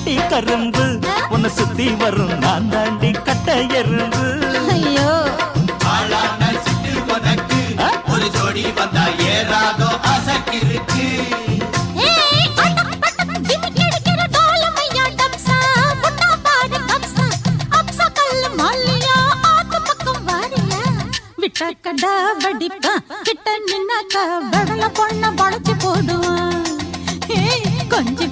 அடி கரும்பு உன்னை சுத்தி வரும் நான் தாண்டி கட்ட எறும்பு. ஐயோ ஆளான சிட்டு உனக்கு ஒரு ஜோடி வந்தா ஏறாதோ அசக்கிருக்கு. கடா வடிப்பா கிட்ட நின்னாக்கா வெடல பொண்ண படைச்சு போடுவான். கொஞ்சம்